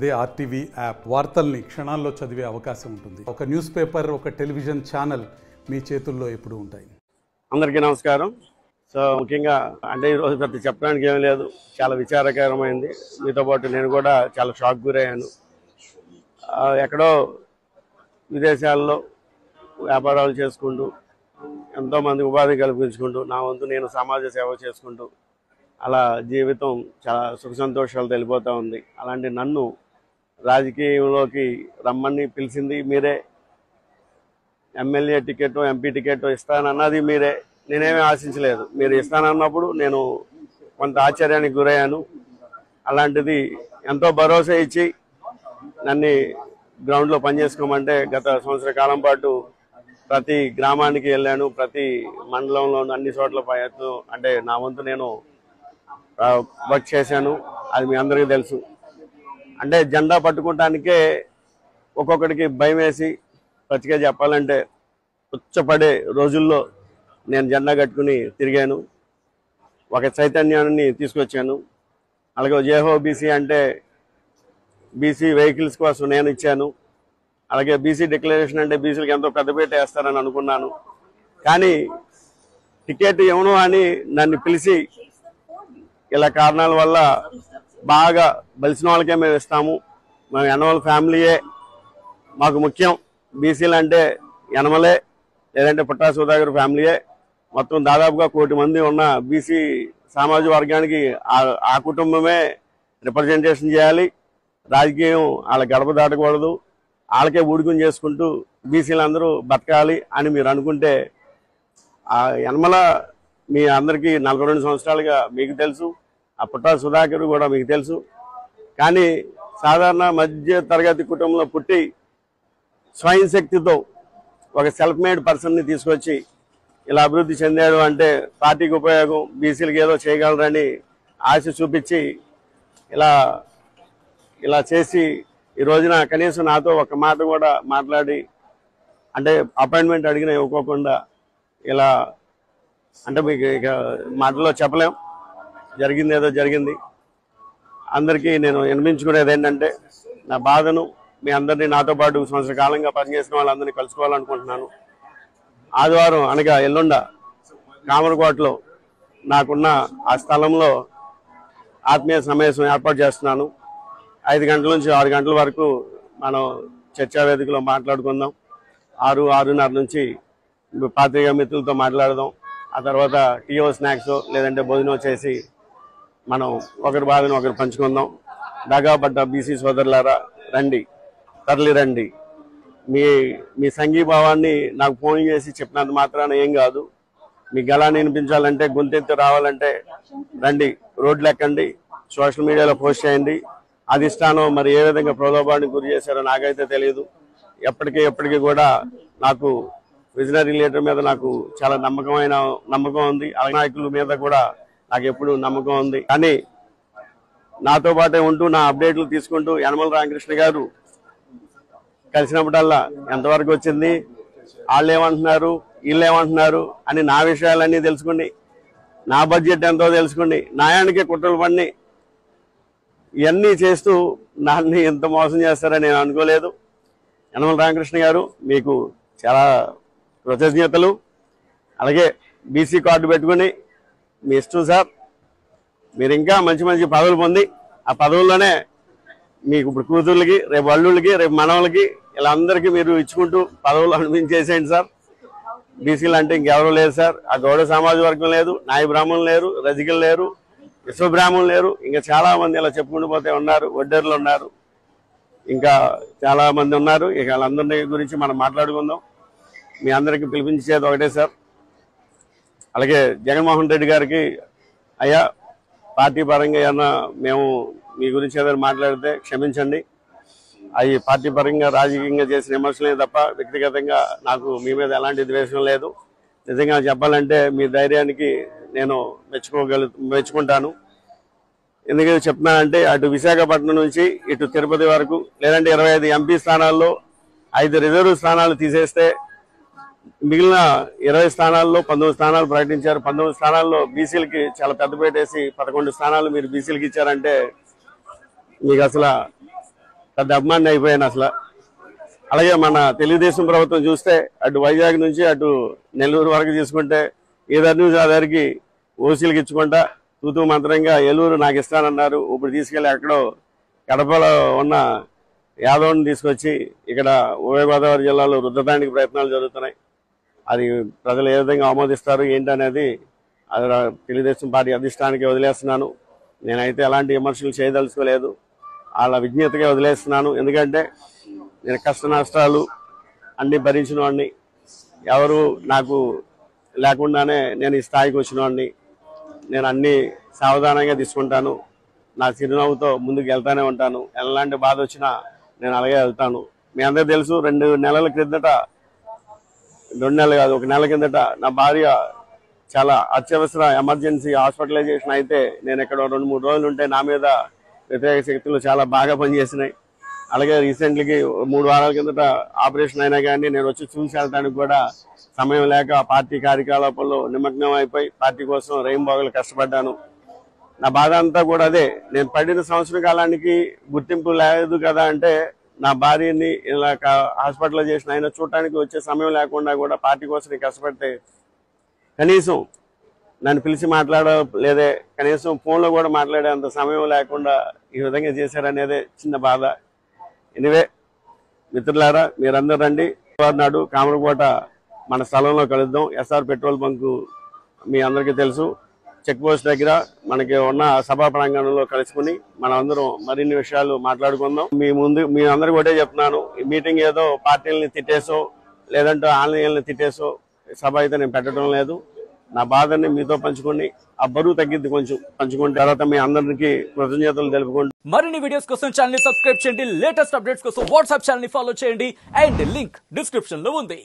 అదే RTV app వార్తల్ని క్షణాల్లో చదివే అవకాశం ఉంటుంది. ఒక న్యూస్ పేపర్, ఒక టెలివిజన్ ఛానల్ మీ చేతుల్లో ఎప్పుడూ ఉంటాయి. అందరికీ నమస్కారం. సో ముఖ్యంగా అంటే ఈరోజు పెద్ద చెప్పడానికి ఏమీ లేదు, చాలా విచారకరమైంది. మీతో పాటు నేను కూడా చాలా షాక్ గురయ్యాను. ఎక్కడో విదేశాల్లో వ్యాపారాలు చేసుకుంటూ ఎంతోమంది ఉపాధి కల్పించుకుంటూ నా వంతు నేను సమాజ సేవ చేసుకుంటూ అలా జీవితం చాలా సుఖ సంతోషాలు తెలిపోతూ ఉంది. అలాంటి నన్ను రాజకీయంలోకి రమ్మని పిలిచింది మీరే, ఎమ్మెల్యే టికెట్ ఎంపీ టికెట్ ఇస్తానన్నది మీరే. నేనేమీ ఆశించలేదు. మీరు ఇస్తానన్నప్పుడు నేను కొంత ఆశ్చర్యానికి గురయ్యాను. అలాంటిది ఎంతో భరోసా ఇచ్చి నన్ను గ్రౌండ్లో పనిచేసుకోమంటే గత సంవత్సర కాలం పాటు ప్రతి గ్రామానికి వెళ్ళాను, ప్రతి మండలంలో అన్ని చోట్ల అంటే నా వంతు నేను వర్క్ చేశాను. అది మీ అందరికీ తెలుసు. అంటే జెండా పట్టుకోవటానికే ఒక్కొక్కడికి భయం వేసి పచ్చిగా చెప్పాలంటే ఉచ్చపడే రోజుల్లో నేను జెండా కట్టుకుని తిరిగాను. ఒక చైతన్యాన్ని తీసుకొచ్చాను. అలాగే జేహో బీసీ అంటే బీసీ వెహికల్స్ కోసం నేను ఇచ్చాను. అలాగే బీసీ డిక్లరేషన్ అంటే బీసీలకు ఎంతో పెద్దపీట వేస్తారని అనుకున్నాను. కానీ టికెట్ ఇవ్వను అని నన్ను పిలిచి ఇలా కారణాల వల్ల బాగా బలిసిన వాళ్ళకే మేము ఇస్తాము, మేము యనమల ఫ్యామిలీయే మాకు ముఖ్యం, బీసీలు అంటే యనమలే లేదంటే పుట్టా సుధాకర్ ఫ్యామిలీయే, మొత్తం దాదాపుగా 1 కోటి మంది ఉన్న బీసీ సామాజిక వర్గానికి ఆ కుటుంబమే రిప్రజెంటేషన్ చేయాలి. రాజకీయం వాళ్ళ గడప దాటకూడదు, వాళ్ళకే ఊడికం చేసుకుంటూ బీసీలందరూ బతకాలి అని మీరు అనుకుంటే ఆ యనమల మీ అందరికీ 42 సంవత్సరాలుగా మీకు తెలుసు, ఆ పుట్టా సుధాకర్ కూడా మీకు తెలుసు. కానీ సాధారణ మధ్య తరగతి కుటుంబంలో పుట్టి స్వయం శక్తితో ఒక సెల్ఫ్ మేడ్ పర్సన్ని తీసుకొచ్చి ఇలా అభివృద్ధి చెందాడు అంటే పార్టీకి ఉపయోగం, బీసీలకు ఏదో చేయగలరని ఆశ చూపించి ఇలా చేసి ఈ రోజున కనీసం నాతో ఒక మాట కూడా మాట్లాడి అంటే అపాయింట్మెంట్ అడిగినా ఇవ్వకోకుండా ఇలా అంటే మీకు ఇక మాటల్లో చెప్పలేం. జరిగింది ఏదో జరిగింది. అందరికీ నేను వినిపించుకునేది ఏంటంటే నా బాధను మీ అందరినీ నాతో పాటు సంవత్సర కాలంగా పనిచేసిన వాళ్ళందరినీ కలుసుకోవాలనుకుంటున్నాను. ఆదివారం అనగా ఎల్లుండ కామరకోటలో నాకున్న ఆ స్థలంలో ఆత్మీయ సమావేశం ఏర్పాటు చేస్తున్నాను. 5 గంటల నుంచి 6 గంటల వరకు మనం చర్చా వేదికలో మాట్లాడుకుందాం. 6-6:30 నుంచి పాత్రికా మిత్రులతో మాట్లాడదాం. ఆ తర్వాత టీఓ స్నాక్స్ లేదంటే భోజనం చేసి మనం ఒకరి బాధను ఒకరు పంచుకుందాం. దగాపడ్డ బీసీ సోదరులారా రండి, తరలి రండి. మీ సంఘీభావాన్ని నాకు ఫోన్ చేసి చెప్పినంత మాత్రాన ఏం కాదు. మీ గళాన్ని వినిపించాలంటే, గొంతెత్తి రావాలంటే రండి, రోడ్లు ఎక్కండి, సోషల్ మీడియాలో పోస్ట్ చేయండి. అధిష్టానం మరి ఏ విధంగా ప్రలోభానికి గురి చేశారో నాకైతే తెలియదు. ఎప్పటికీ కూడా నాకు విజనరీ లీడర్ మీద నాకు చాలా నమ్మకం ఉంది. ఆ నాయకుల మీద కూడా నాకు ఎప్పుడు నమ్మకం ఉంది. కానీ నాతో పాటే ఉంటూ నా అప్డేట్లు తీసుకుంటూ యనమల రామకృష్ణ గారు కలిసినప్పుడల్లా ఎంతవరకు వచ్చింది, వాళ్ళు ఏమంటున్నారు, వీళ్ళు ఏమంటున్నారు అని నా విషయాలన్నీ తెలుసుకోండి, నా బడ్జెట్ ఎంతో తెలుసుకోండి, న్యాయానికే కుట్రలు పడి ఇవన్నీ చేస్తూ నన్ను ఎంత మోసం చేస్తారని నేను అనుకోలేదు. యనమల రామకృష్ణ గారు మీకు చాలా కృతజ్ఞతలు. అలాగే బీసీ కార్డు పెట్టుకుని మీ ఇష్టం సార్, మీరు ఇంకా మంచి పదవులు పొంది ఆ పదవుల్లోనే మీకు ఇప్పుడు కూతుర్లకి, రేపు అల్లుళ్ళకి, రేపు మనవలకి ఇలా అందరికీ మీరు ఇచ్చుకుంటూ పదవులు అనిపించేసేయండి సార్. బీసీలు అంటే ఇంకెవరూ లేదు సార్. ఆ గౌడ సమాజ వర్గం లేదు, నాయ బ్రాహ్మణులు లేరు, రజకులు లేరు, విశ్వబ్రాహ్మణులు లేరు, ఇంకా చాలా మంది ఇలా చెప్పుకుంటూ పోతే ఉన్నారు. వడ్డేర్లు ఉన్నారు, ఇంకా చాలా మంది ఉన్నారు. ఇక వాళ్ళందరి గురించి మనం మాట్లాడుకుందాం. మీ అందరికీ పిలిపించేది ఒకటే సార్. అలాగే జగన్మోహన్ రెడ్డి గారికి, అయ్యా పార్టీ పరంగా ఏమన్నా మేము మీ గురించి ఏదైనా మాట్లాడితే క్షమించండి. అవి పార్టీ పరంగా రాజకీయంగా చేసిన విమర్శలే తప్ప వ్యక్తిగతంగా నాకు మీ మీద ఎలాంటి ద్వేషం లేదు. నిజంగా చెప్పాలంటే మీ ధైర్యానికి నేను మెచ్చుకుంటాను. ఎందుకంటే చెప్తున్నానంటే అటు విశాఖపట్నం నుంచి ఇటు తిరుపతి వరకు లేదంటే 25 ఎంపీ స్థానాల్లో 5 రిజర్వ్ స్థానాలు తీసేస్తే మిగిలిన 20 స్థానాల్లో 19 స్థానాలు ప్రకటించారు. 19 స్థానాల్లో బీసీలకి చాలా పెద్దపేట వేసి 11 స్థానాలు మీరు బీసీలకి ఇచ్చారంటే మీకు అసలు పెద్ద అభిమాని అయిపోయాను అసలు. అలాగే మన తెలుగుదేశం ప్రభుత్వం చూస్తే అటు వైజాగ్ నుంచి అటు నెల్లూరు వరకు తీసుకుంటే ఏదారి నుంచి ఆధారికి ఓసీలకు ఇచ్చుకుంటా తూతూ మంత్రంగా ఏలూరు నాకు ఇస్తానన్నారు. ఇప్పుడు తీసుకెళ్లి ఎక్కడో కడపలో ఉన్న యాదవ్ని తీసుకొచ్చి ఇక్కడ ఉభయ గోదావరి జిల్లాలో రుద్దడానికి ప్రయత్నాలు జరుగుతున్నాయి. అది ప్రజలు ఏ విధంగా ఆమోదిస్తారు ఏంటనేది అది తెలుగుదేశం పార్టీ అధిష్టానానికి వదిలేస్తున్నాను. నేనైతే ఎలాంటి విమర్శలు చేయదలుచుకోలేదు, వాళ్ళ విజ్ఞతగా వదిలేస్తున్నాను. ఎందుకంటే నేను కష్ట నష్టాలు అన్ని భరించిన వాడిని, ఎవరు నాకు లేకుండానే నేను ఈ స్థాయికి వచ్చిన వాడిని. నేను అన్ని సావధానంగా తీసుకుంటాను, నా చిరునవ్వుతో ముందుకు వెళ్తానే ఉంటాను. ఎలాంటి బాధ వచ్చినా నేను అలాగే వెళ్తాను. మీ అందరికీ తెలుసు 2 నెలల క్రిందట, 2 నెలలు కాదు 1 నెల కిందట నా భార్య చాలా అత్యవసర ఎమర్జెన్సీ హాస్పిటలైజేషన్ అయితే నేను ఇక్కడ 2-3 రోజులు ఉంటే నా మీద వ్యతిరేక శక్తులు చాలా బాగా పనిచేసినాయి. అలాగే రీసెంట్లీకి 3 వారాల కిందట ఆపరేషన్ అయినా కానీ నేను వచ్చి చూసి వెళ్ళడానికి కూడా సమయం లేక పార్టీ కార్యకలాపాల్లో నిమగ్నం అయిపోయి పార్టీ కోసం రేయింబోగలు కష్టపడ్డాను. నా బాధ అంతా కూడా అదే. నేను పడిన సంవత్సర కాలానికి గుర్తింపు లేదు కదా అంటే నా భార్యని ఇలా హాస్పిటలైజేషన్ అయినా చూడటానికి వచ్చే సమయం లేకుండా కూడా పార్టీ కోసం కష్టపడితే కనీసం నన్ను పిలిచి మాట్లాడలేదే, కనీసం ఫోన్లో కూడా మాట్లాడేంత సమయం లేకుండా ఈ విధంగా చేశారనేదే చిన్న బాధ. ఎనివే మిత్రులారా, మీరందరూ రండి. నాడు కామరకోట మన స్థలంలో కలుద్దాం. ఎస్ఆర్ పెట్రోల్ బంకు మీ అందరికీ తెలుసు, చెక్ పోస్ట్ దగ్గర మనకి ఉన్న సభా ప్రాంగణంలో కలుసుకుని మనం అందరం మరిన్ని విషయాలు మాట్లాడుకుందాం. మీ అందరికి ఒకటే చెప్తున్నాను, ఈ మీటింగ్ ఏదో పార్టీలని తిట్టేసో లేదంటే ఆన్లైన్లని తిట్టేసో సభ అయితే నేను పెట్టడం లేదు. నా బాధని మీతో పంచుకొని ఆ బరువు తగ్గిద్ది కొంచెం పంచుకున్న తర్వాత మీ అందరికి కృతజ్ఞతలు తెలుపుకుంటూ మరిన్ని వీడియోస్ కోసం ఛానల్ ని సబ్స్క్రైబ్ చేయండి. లేటెస్ట్ అప్డేట్స్ కోసం వాట్సాప్ ఛానల్ ని ఫాలో చేయండి. అండ్ లింక్ డిస్క్రిప్షన్ లో ఉంది.